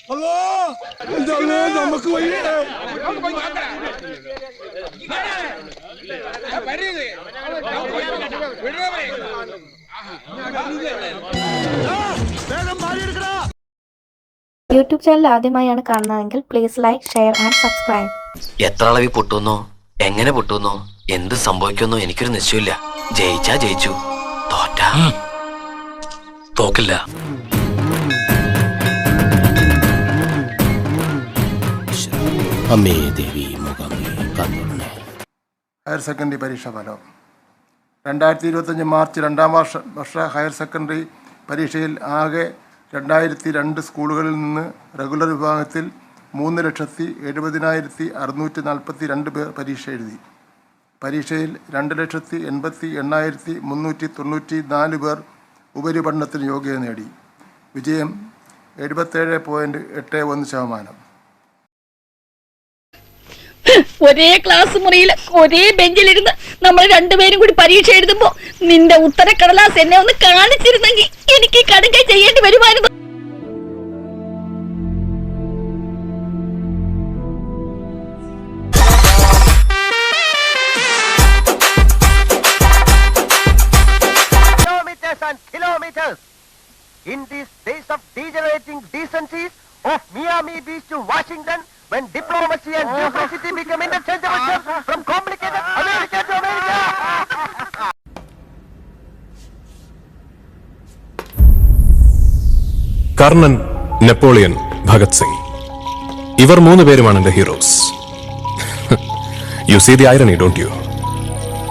നമുക്ക് YouTube channel ആദ്യമായാണ് കാണുന്നതെങ്കിൽ please like, share and subscribe. എത്ര അളവിൽ പൊട്ടുന്നോ, എങ്ങനെ പൊട്ടുന്നോ, എന്ത് സംഭവിക്കുന്നോ എനിക്കൊരു നിശ്ചയമില്ല. ജയിച്ചാ ജയിച്ചു, തോറ്റാ തോക്കില്ല. ഹയർ സെക്കൻഡറി പരീക്ഷാ ഫലം 2025 മാർച്ച് 2ാം വർഷ ഹയർ സെക്കൻഡറി പരീക്ഷയിൽ ആകെ 2002 സ്കൂളുകളിൽ നിന്ന് റെഗുലർ വിഭാഗത്തിൽ 3,70,70,642 പേർ പരീക്ഷ എഴുതി. പരീക്ഷയിൽ 2,80,8,394 പേർ ഉപരിപഠനത്തിന് യോഗ്യത നേടി. വിജയം 77.81%. ഒരേ ക്ലാസ് മുറിയിൽ ഒരേ ബെഞ്ചിലിരുന്ന് നമ്മൾ രണ്ടുപേരും കൂടി പരീക്ഷ എഴുതുമ്പോ നിന്റെ ഉത്തരക്കടലാസ് എന്നെ ഒന്ന് കാണിച്ചിരുന്നെങ്കിൽ എനിക്ക് കടുകൈ ചെയ്യേണ്ടി വരുമായിരുന്നു. Kilometers in these days of degenerating decencies of Miami Beach to Washington, when diplomacy and bureaucracy become interchangeable from complicated America to America. Karnan, Napoleon, Bhagat Singh, ഇവർ 3 പേരുമാണ് എന്റെ heroes. You see the irony, don't you?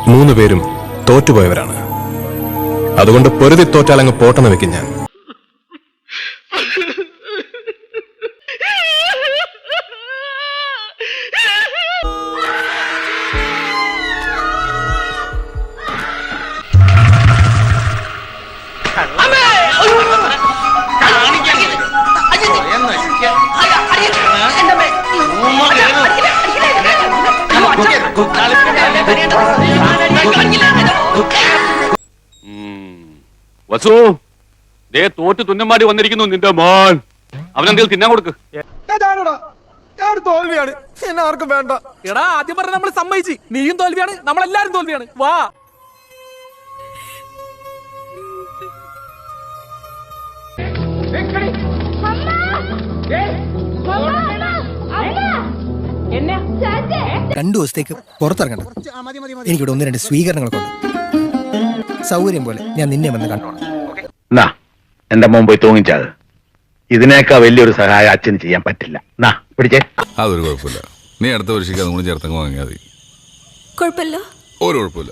3 പേരും തോറ്റുപോയവരാണ്. അതുകൊണ്ട് പൊരുതി തോറ്റാൽ അങ്ങ് പോട്ടെന്ന് വെക്കും ഞാൻ. വസു, ദേ തോറ്റ് തുന്നമാടി വന്നിരിക്കുന്നു നിന്റെ മോൻ. അവനെന്തെങ്കിലും തിന്നാൻ കൊടുക്ക്. തോൽവിയാണ്, എന്നെ ആർക്കും വേണ്ട. എടാ, ആദ്യം പറഞ്ഞ നമ്മൾ സമ്മതിച്ച്, നീയും തോൽവിയാണ്, നമ്മളെല്ലാരും തോൽവിയാണ്. വാ. രണ്ടു ദിവസത്തേക്ക് പുറത്തിറങ്ങണ്ട. എനിക്കിവിടെ 1-2 സ്വീകരണങ്ങളൊക്കെ ഉണ്ട്. സൗകര്യം പോലെ ഞാൻ നിന്നെ വന്ന് കണ്ടോളാം. എന്റെ മോൻ പോയി തൂങ്ങിച്ചത്. ഇതിനേക്കാൾ വലിയൊരു സഹായം അച്ഛന് ചെയ്യാൻ പറ്റില്ല. പിടിച്ചേ. അതൊരു കുഴപ്പമില്ല. നീ അടുത്ത പരീക്ഷയ്ക്ക് അതും കൂടി ചേർത്തങ്ങ് വാങ്ങിയാൽ മതി. കുഴപ്പമില്ല, ഒരു കുഴപ്പമില്ല.